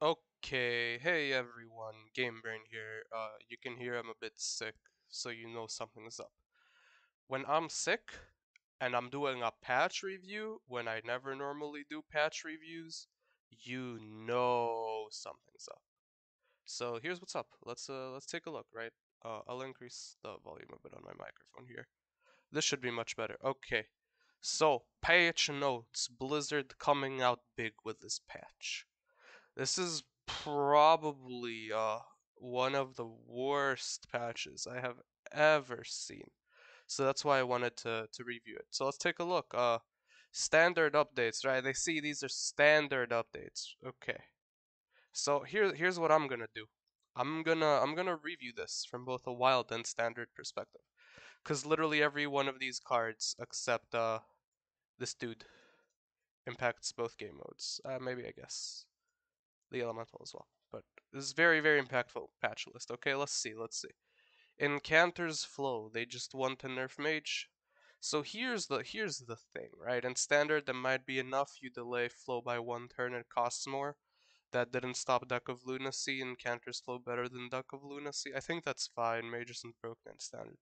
Okay, hey everyone, Game Brain here. You can hear I'm a bit sick, so you know something's up. When I'm sick and I'm doing a patch review, when I never normally do patch reviews, you know something's up. So here's what's up. Let's take a look, right? I'll increase the volume a bit on my microphone here. This should be much better. Okay. So, patch notes. Blizzard coming out big with this patch. This is probably one of the worst patches I have ever seen. So that's why I wanted to review it. So let's take a look. Standard updates, right? They see these are standard updates. Okay. So here's what I'm gonna do. I'm gonna review this from both a wild and standard perspective. Cause literally every one of these cards except this dude impacts both game modes. Maybe I guess the elemental as well. But this is very impactful patch list. Okay, let's see. In Cantor's Flow, they just want to nerf mage. So here's the thing, right? In standard, that might be enough. You delay flow by 1 turn, it costs more. That didn't stop Duck of Lunacy, and Cantor's Flow better than Duck of Lunacy. I think that's fine. Mage isn't broken in standard.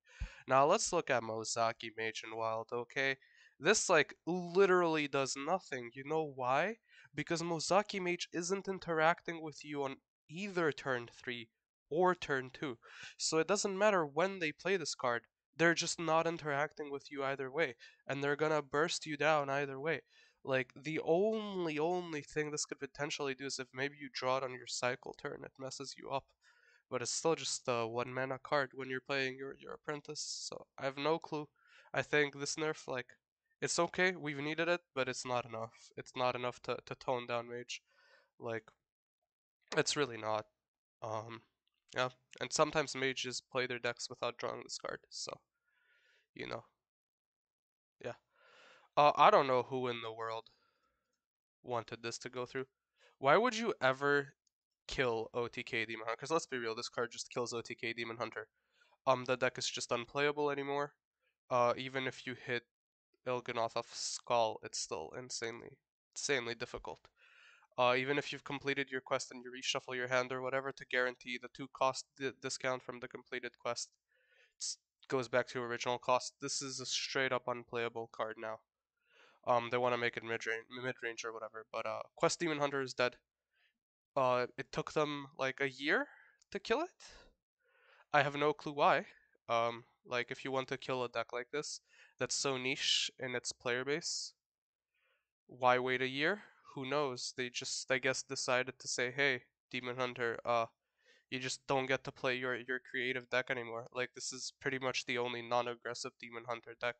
Now let's look at Mozaki Mage in Wild, okay? This like literally does nothing. You know why? Because Mozaki Mage isn't interacting with you on either turn 3 or turn 2. So it doesn't matter when they play this card. They're just not interacting with you either way, and they're gonna burst you down either way. Like the only thing this could potentially do is if maybe you draw it on your cycle turn, it messes you up. But it's still just a 1 mana card when you're playing your apprentice. So I have no clue. I think this nerf, like, it's okay, we've needed it, but it's not enough. It's not enough to tone down mage. Like, it's really not. Um, yeah. And sometimes mages play their decks without drawing this card, so you know. Yeah. I don't know who in the world wanted this to go through. Why would you ever kill OTK Demon Hunter? Because let's be real, this card just kills OTK Demon Hunter. The deck is just unplayable anymore. Even if you hit Il'gynoth off Skull, it's still insanely difficult. Even if you've completed your quest and you reshuffle your hand or whatever to guarantee the 2 cost discount from the completed quest, it goes back to original cost. This is a straight up unplayable card now. They want to make it mid range or whatever, but Quest Demon Hunter is dead. It took them like a year to kill it. I have no clue why. Like if you want to kill a deck like this, that's so niche in its player base, why wait a year? Who knows? They just, I guess, decided to say, hey, Demon Hunter, you just don't get to play your creative deck anymore. Like this is pretty much the only non-aggressive Demon Hunter deck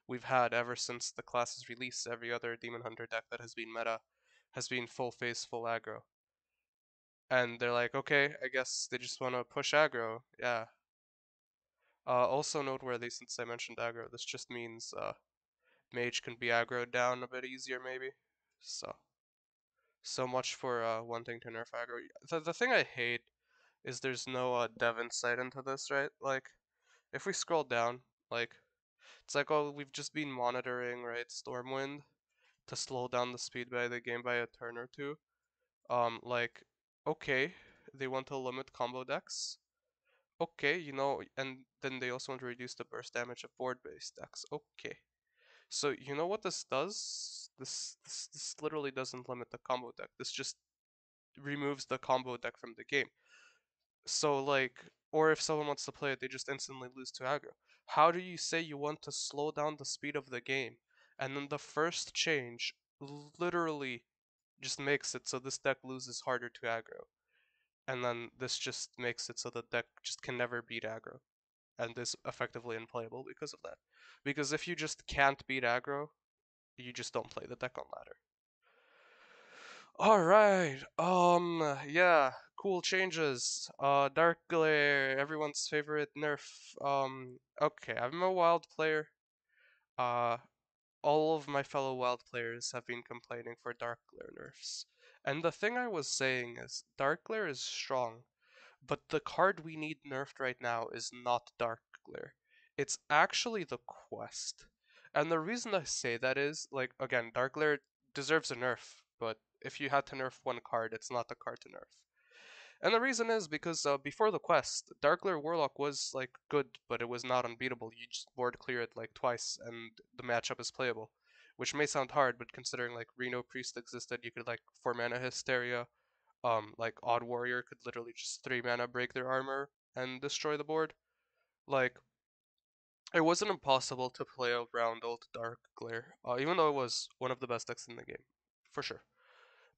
we've had ever since the class's release. Every other Demon Hunter deck that has been meta has been full face, full aggro. And they're like, okay, I guess they just want to push aggro. Yeah. Also noteworthy, since I mentioned aggro, this just means mage can be aggroed down a bit easier, maybe. So much for wanting to nerf aggro. The thing I hate is there's no dev insight into this, right? Like, if we scroll down, like, it's like, oh, we've just been monitoring, right, Stormwind to slow down the speed by the game by a turn or two. Like, okay, they want to limit combo decks. Okay, and then they also want to reduce the burst damage of board-based decks. Okay. So, you know what this does? This literally doesn't limit the combo deck. This just removes the combo deck from the game. So like, or if someone wants to play it, they just instantly lose to aggro. How do you say you want to slow down the speed of the game, and then the first change literally just makes it so this deck loses harder to aggro, and then this just makes it so the deck just can never beat aggro, and is effectively unplayable because of that. Because if you just can't beat aggro, you just don't play the deck on ladder. All right. Yeah, cool changes. Darkglare, everyone's favorite nerf. Okay, I'm a wild player. Uh, all of my fellow wild players have been complaining for Darkglare nerfs. And the thing I was saying is Darkglare is strong, but the card we need nerfed right now is not Darkglare. It's actually the quest. And the reason I say that is, like, again, Darkglare deserves a nerf, but if you had to nerf one card, it's not the card to nerf. And the reason is because before the quest, Darkglare Warlock was like good, but it was not unbeatable. You just board clear it like twice, and the matchup is playable. Which may sound hard, but considering like Reno Priest existed, you could like 4 mana Hysteria. Like Odd Warrior could literally just 3 mana break their armor and destroy the board. Like it wasn't impossible to play around old Darkglare, even though it was one of the best decks in the game, for sure.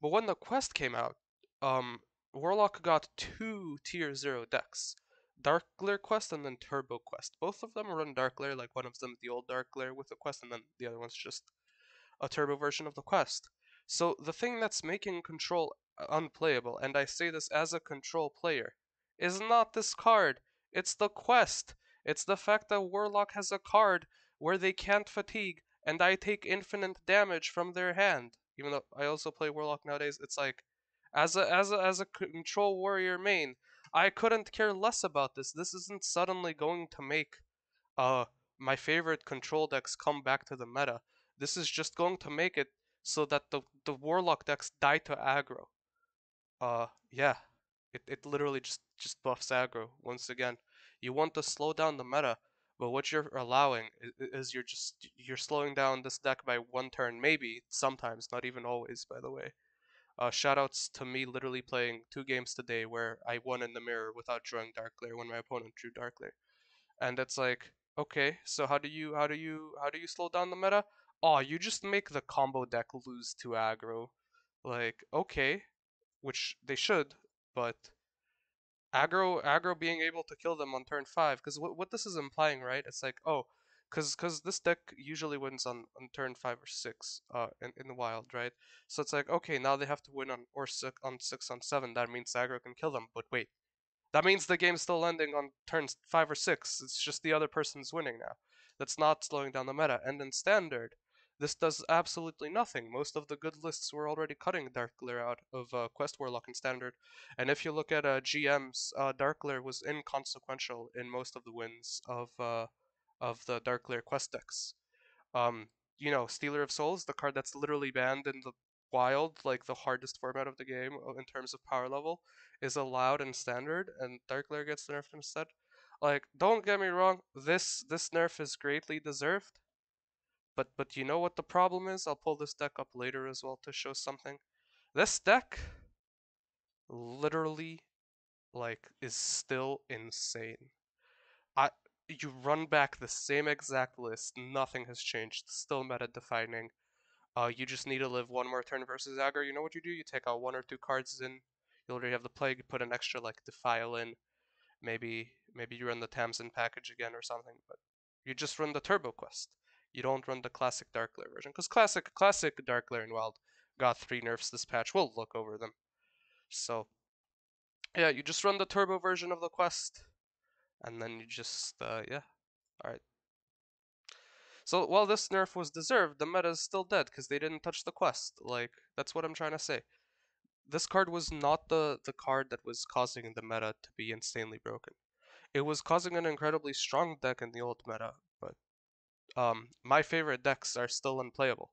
But when the quest came out, um, Warlock got two tier 0 decks. Darkglare Quest and then Turbo Quest. Both of them run Darkglare, like one of them the old Darkglare with the quest, and then the other one's just a turbo version of the quest. So the thing that's making Control unplayable, and I say this as a Control player, is not this card. It's the quest. It's the fact that Warlock has a card where they can't fatigue, and I take infinite damage from their hand. Even though I also play Warlock nowadays, it's like, as a Control warrior main, I couldn't care less about this. This isn't suddenly going to make uh my favorite control decks come back to the meta. This is just going to make it so that the warlock decks die to aggro. Yeah. It literally just buffs aggro once again. You want to slow down the meta, but what you're allowing is you're slowing down this deck by one turn, maybe sometimes, not even always, by the way. Shoutouts to me literally playing 2 games today where I won in the mirror without drawing Darkglare when my opponent drew Darkglare. And it's like, okay, so how do you slow down the meta? Oh, you just make the combo deck lose to aggro. Like, okay, which they should, but aggro being able to kill them on turn 5, because what this is implying, right? It's like, oh, because this deck usually wins on turn 5 or 6 in the wild, right? So it's like, okay, now they have to win on 6 on 7. That means aggro can kill them, but wait, that means the game's still ending on turns 5 or 6. It's just the other person's winning now. That's not slowing down the meta. And in Standard, this does absolutely nothing. Most of the good lists were already cutting Darkglare out of Quest Warlock in Standard. And if you look at GMs, Darkglare was inconsequential in most of the wins of the Darkglare Quest decks. Um, Stealer of Souls, the card that's literally banned in the wild, like the hardest format of the game in terms of power level, is allowed in standard, and Darkglare gets nerfed instead. Like, don't get me wrong, this nerf is greatly deserved, but you know what the problem is? I'll pull this deck up later as well to show something. This deck literally is still insane. I you run back the same exact list, nothing has changed, still meta defining. You just need to live one more turn versus aggro. You know what you do? You take out 1 or 2 cards in. You already have the plague. You put an extra like defile in. Maybe you run the Tamsin package again or something. But you just run the turbo quest. You don't run the classic Darkglare version, because classic Darkglare and Wild got 3 nerfs this patch. We'll look over them. So yeah, you just run the turbo version of the quest, and then you just yeah. All right. So while this nerf was deserved, the meta is still dead because they didn't touch the quest. Like, that's what I'm trying to say. This card was not the card that was causing the meta to be insanely broken. It was causing an incredibly strong deck in the old meta, but my favorite decks are still unplayable.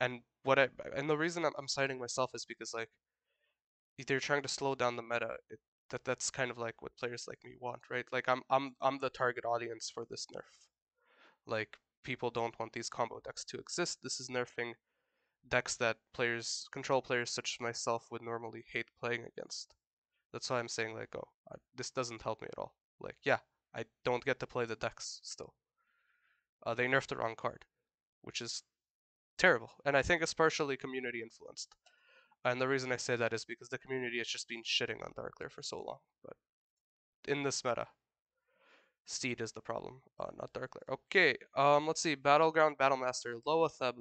And the reason I'm citing myself is because like they're trying to slow down the meta. That's kind of like what players like me want, right? Like I'm the target audience for this nerf. Like, people don't want these combo decks to exist. This is nerfing decks that control players such as myself would normally hate playing against. That's why I'm saying like, oh, this doesn't help me at all. Like, yeah, I don't get to play the decks still. They nerfed the wrong card, which is terrible, and I think it's partially community influenced. And the reason I say that is because the community has just been shitting on Darkglare for so long. But in this meta, Steed is the problem, not Darkglare. Okay, let's see. Battleground, Battlemaster, Loatheb,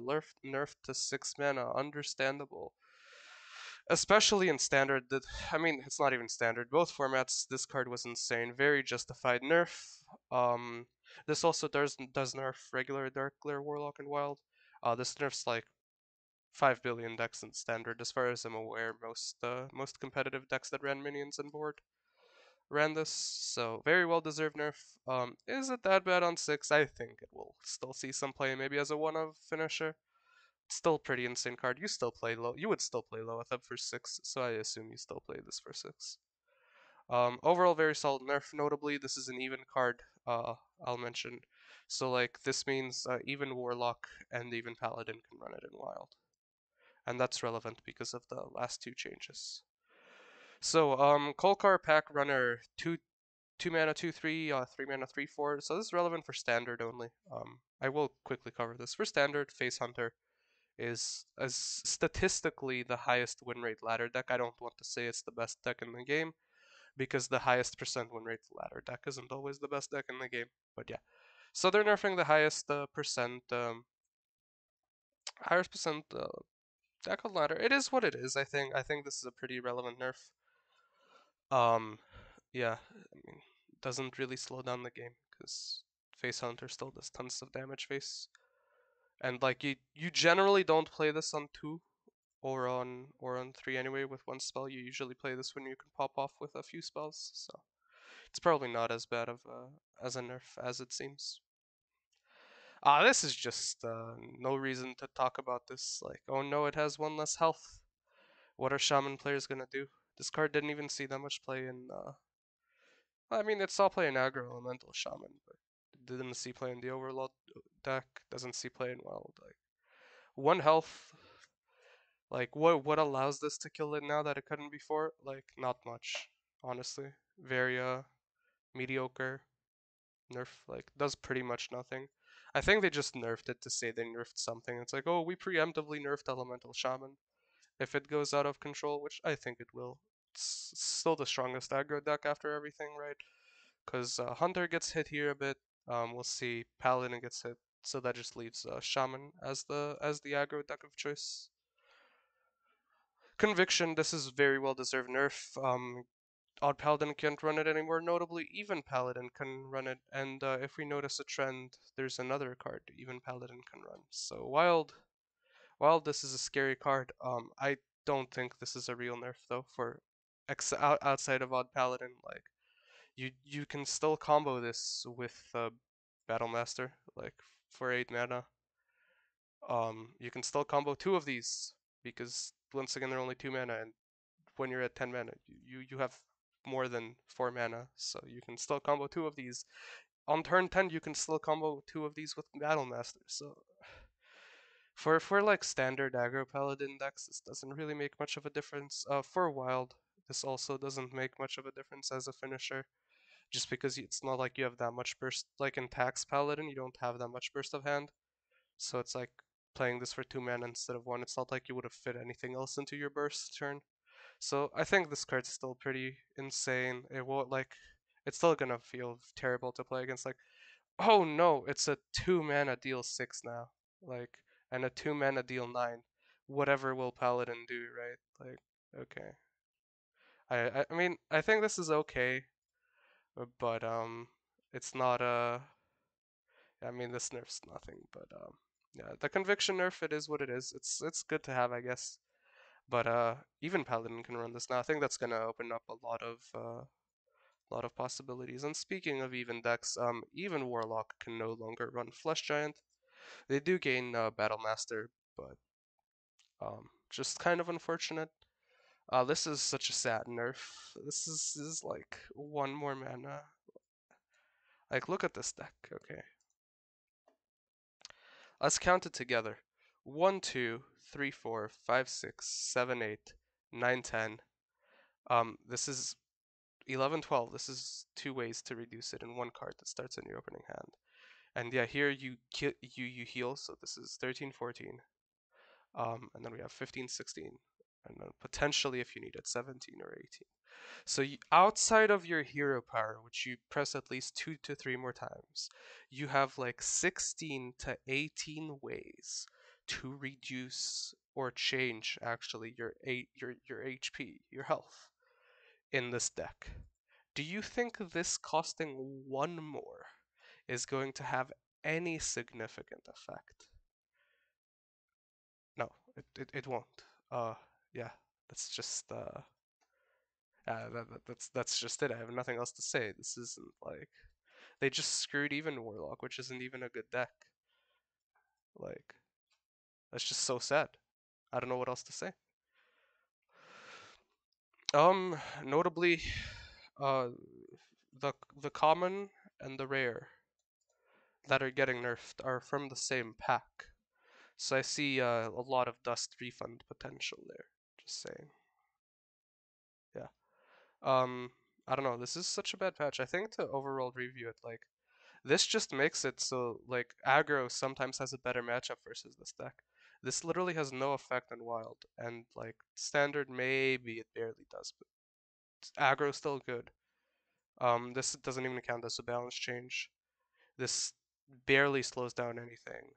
nerfed to 6 mana. Understandable. Especially in standard. I mean, it's not even standard. Both formats, this card was insane. Very justified nerf. Um, this also does nerf regular Darkglare Warlock and Wild. This nerfs like 5 billion decks in standard, as far as I'm aware. Most competitive decks that ran minions on board ran this, so very well deserved nerf. Is it that bad on 6? I think it will still see some play, maybe as a one-of finisher, still pretty insane card. You still play you would still play Loatheb for 6, so I assume you still play this for 6. Overall, very solid nerf. Notably, this is an even card. I'll mention. So like this means even Warlock and even Paladin can run it in Wild, and that's relevant because of the last two changes. So Kolkar Pack Runner 2 mana 2/3, 3 mana 3/4. So this is relevant for standard only. I will quickly cover this. For standard, Face Hunter is as statistically the highest win rate ladder deck. I don't want to say it's the best deck in the game, because the highest percent win rate ladder deck isn't always the best deck in the game. But yeah, so they're nerfing the highest highest percent deck on ladder. It is what it is. I think this is a pretty relevant nerf. Yeah, I mean, it doesn't really slow down the game because Face Hunter still does tons of damage face, and like you generally don't play this on 2 or on 3 anyway with one spell. You usually play this when you can pop off with a few spells, so it's probably not as bad of as a nerf as it seems. This is just no reason to talk about this. Like, oh no, it has 1 less health. What are Shaman players gonna do? This card didn't even see that much play in. I mean, it saw play in aggro elemental Shaman, but it didn't see play in the Overlord deck. Doesn't see play in Wild. Like 1 health. Like what allows this to kill it now that it couldn't before? Like not much, honestly. Very mediocre. Nerf like does pretty much nothing. I think they just nerfed it to say they nerfed something. It's like, oh, we preemptively nerfed Elemental Shaman. If it goes out of control, which I think it will, it's still the strongest aggro deck after everything, right? Because Hunter gets hit here a bit. We'll see Paladin gets hit, so that just leaves Shaman as the aggro deck of choice. Conviction, this is very well deserved nerf. Odd Paladin can't run it anymore. Notably, Even Paladin can run it, and if we notice a trend, there's another card Even Paladin can run. So while this is a scary card, I don't think this is a real nerf though. For outside of Odd Paladin, like you can still combo this with Battlemaster, like for 8 mana. You can still combo 2 of these because once again they're only 2 mana, and when you're at 10 mana, you have more than 4 mana, so you can still combo 2 of these. On turn 10, you can still combo 2 of these with Battlemaster. So for like standard aggro paladin decks, this doesn't really make much of a difference. For wild, this also doesn't make much of a difference as a finisher, just because it's not like you have that much burst. Like in tax paladin, you don't have that much burst of hand, so it's like playing this for 2 mana instead of 1. It's not like you would have fit anything else into your burst turn. So I think this card's still pretty insane. It won't like it's still gonna feel terrible to play against. Like, oh no, it's a 2 mana deal 6 now. Like, and a 2 mana deal 9. Whatever will Paladin do, right? Like, okay. I mean I think this is okay, but it's not I mean this nerf's nothing, but yeah, the conviction nerf, it is what it is. It's good to have, I guess. But even Paladin can run this now. I think that's gonna open up a lot of possibilities. And speaking of even decks, even Warlock can no longer run Flesh Giant. They do gain Battlemaster, but just kind of unfortunate. This is such a sad nerf. This is like 1 more mana. Like look at this deck. Okay, let's count it together. 1, 2, 3, 4, 5, 6, 7, 8, 9, 10. This is 11, 12. This is 2 ways to reduce it in 1 card that starts in your opening hand. And yeah, here you heal, so this is 13, 14. And then we have 15, 16. And then potentially, if you need it, 17 or 18. So outside of your hero power, which you press at least 2 to 3 more times, you have like 16 to 18 ways to reduce or change actually your HP, your health in this deck. Do you think this costing 1 more is going to have any significant effect? No, it won't. Yeah, that's just that's just it. I have nothing else to say. This isn't like they just screwed even Warlock, which isn't even a good deck. Like That's just so sad. I don't know what else to say. Notably, uh, the common and the rare that are getting nerfed are from the same pack. So I see a lot of dust refund potential there. Just saying. Yeah. Um, I don't know. This is such a bad patch. I think to overall review it, like this just makes it so like aggro sometimes has a better matchup versus this deck. This literally has no effect on wild, and like standard maybe it barely does, but aggro's still good. This doesn't even count as a balance change. This barely slows down anything.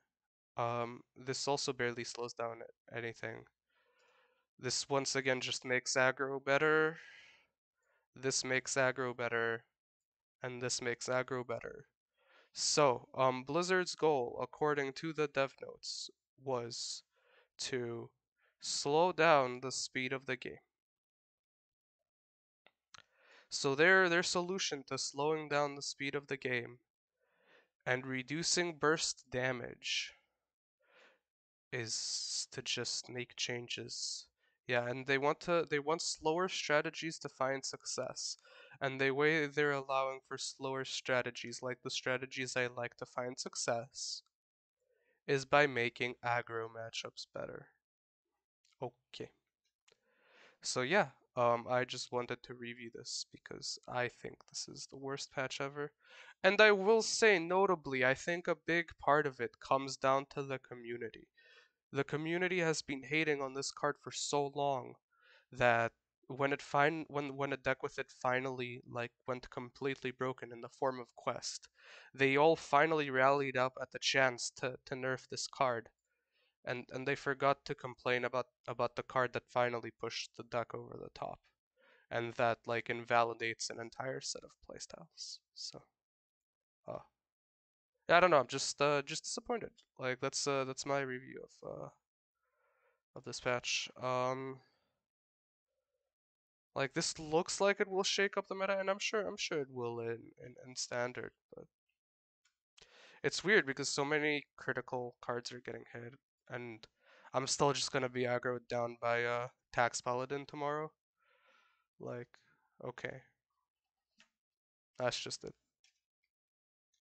This also barely slows down anything. This once again just makes aggro better. This makes aggro better, and this makes aggro better. So, Blizzard's goal, according to the dev notes, was to slow down the speed of the game. So their solution to slowing down the speed of the game and reducing burst damage is to just make changes. Yeah, and they want slower strategies to find success. And the way they're allowing for slower strategies, like the strategies I like to find success, is by making aggro matchups better. Okay. So yeah, I just wanted to review this because I think this is the worst patch ever. And I will say, notably, I think a big part of it comes down to the community. The community has been hating on this card for so long that when a deck with it finally like went completely broken in the form of Quest, they all finally rallied up at the chance to nerf this card. And they forgot to complain about the card that finally pushed the deck over the top and that like invalidates an entire set of playstyles. So uh yeah, I don't know, I'm just disappointed. Like that's my review of this patch. Like this looks like it will shake up the meta, and I'm sure it will in standard, but it's weird because so many critical cards are getting hit, and I'm still just gonna be aggroed down by Tax Paladin tomorrow. Like, okay, that's just it.